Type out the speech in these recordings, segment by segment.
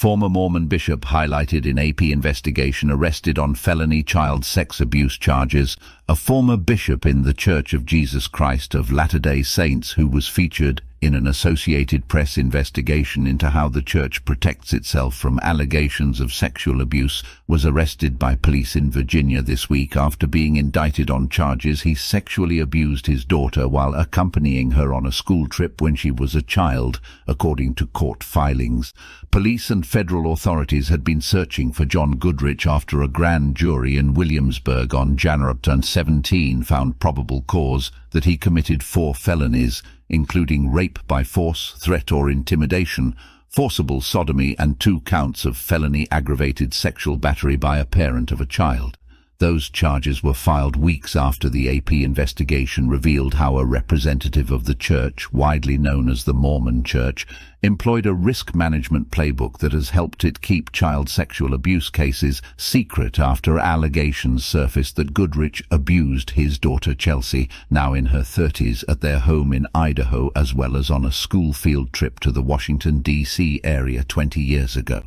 Former Mormon bishop highlighted in AP investigation arrested on felony child sex abuse charges. A former bishop in the Church of Jesus Christ of Latter-day Saints who was featured in an Associated Press investigation into how the church protects itself from allegations of sexual abuse was arrested by police in Virginia this week after being indicted on charges he sexually abused his daughter while accompanying her on a school trip when she was a child, according to court filings. Police and federal authorities had been searching for John Goodrich after a grand jury in Williamsburg on January 17 found probable cause that he committed 4 felonies, including rape by force, threat or intimidation, forcible sodomy and 2 counts of felony aggravated sexual battery by a parent of a child. Those charges were filed weeks after the AP investigation revealed how a representative of the church, widely known as the Mormon Church, employed a risk management playbook that has helped it keep child sexual abuse cases secret after allegations surfaced that Goodrich abused his daughter Chelsea, now in her 30s, at their home in Idaho as well as on a school field trip to the Washington, D.C. area 20 years ago.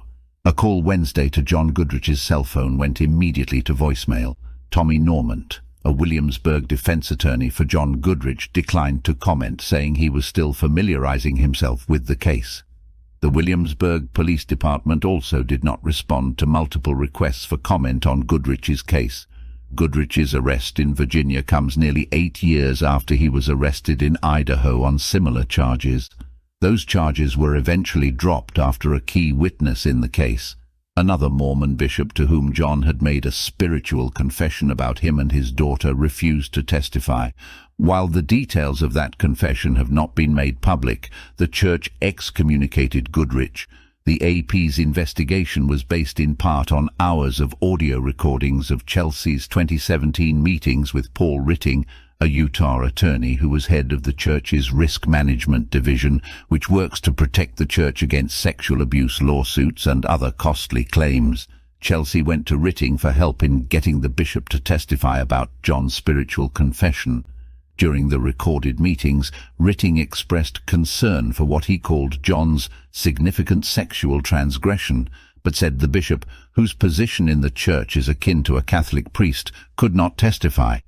A call Wednesday to John Goodrich's cell phone went immediately to voicemail. Tommy Normant, a Williamsburg defense attorney for John Goodrich, declined to comment, saying he was still familiarizing himself with the case. The Williamsburg Police Department also did not respond to multiple requests for comment on Goodrich's case. Goodrich's arrest in Virginia comes nearly 8 years after he was arrested in Idaho on similar charges. Those charges were eventually dropped after a key witness in the case, another Mormon bishop to whom John had made a spiritual confession about him and his daughter, refused to testify. While the details of that confession have not been made public, the church excommunicated Goodrich. The AP's investigation was based in part on hours of audio recordings of Chelsea's 2017 meetings with Paul Ritting, a Utah attorney who was head of the church's risk management division, which works to protect the church against sexual abuse lawsuits and other costly claims. Chelsea went to Ritting for help in getting the bishop to testify about John's spiritual confession. During the recorded meetings, Ritting expressed concern for what he called John's significant sexual transgression, but said the bishop, whose position in the church is akin to a Catholic priest, could not testify.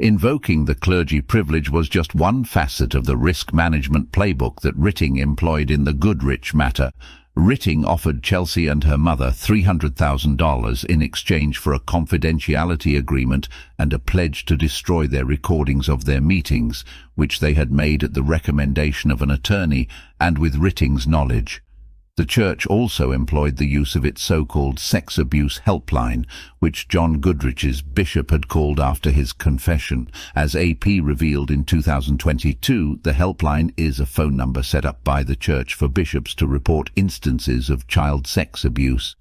Invoking the clergy privilege was just one facet of the risk management playbook that Ritting employed in the Goodrich matter. Ritting offered Chelsea and her mother $300,000 in exchange for a confidentiality agreement and a pledge to destroy their recordings of their meetings, which they had made at the recommendation of an attorney and with Ritting's knowledge. The church also employed the use of its so-called sex abuse helpline, which John Goodrich's bishop had called after his confession. As AP revealed in 2022, the helpline is a phone number set up by the church for bishops to report instances of child sex abuse.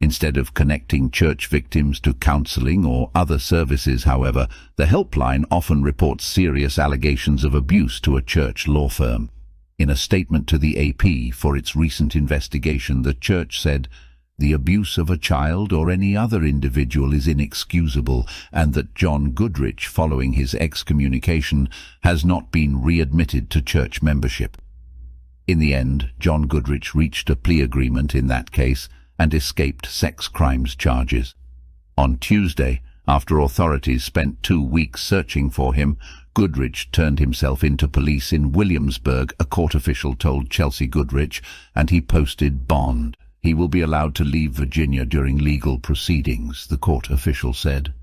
Instead of connecting church victims to counseling or other services, however, the helpline often reports serious allegations of abuse to a church law firm. In a statement to the AP for its recent investigation, the church said, "The abuse of a child or any other individual is inexcusable, and that John Goodrich, following his excommunication, has not been readmitted to church membership." In the end, John Goodrich reached a plea agreement in that case and escaped sex crimes charges. On Tuesday, after authorities spent 2 weeks searching for him, Goodrich turned himself into police in Williamsburg, a court official told Chelsea Goodrich, and he posted bond. He will be allowed to leave Virginia during legal proceedings, the court official said.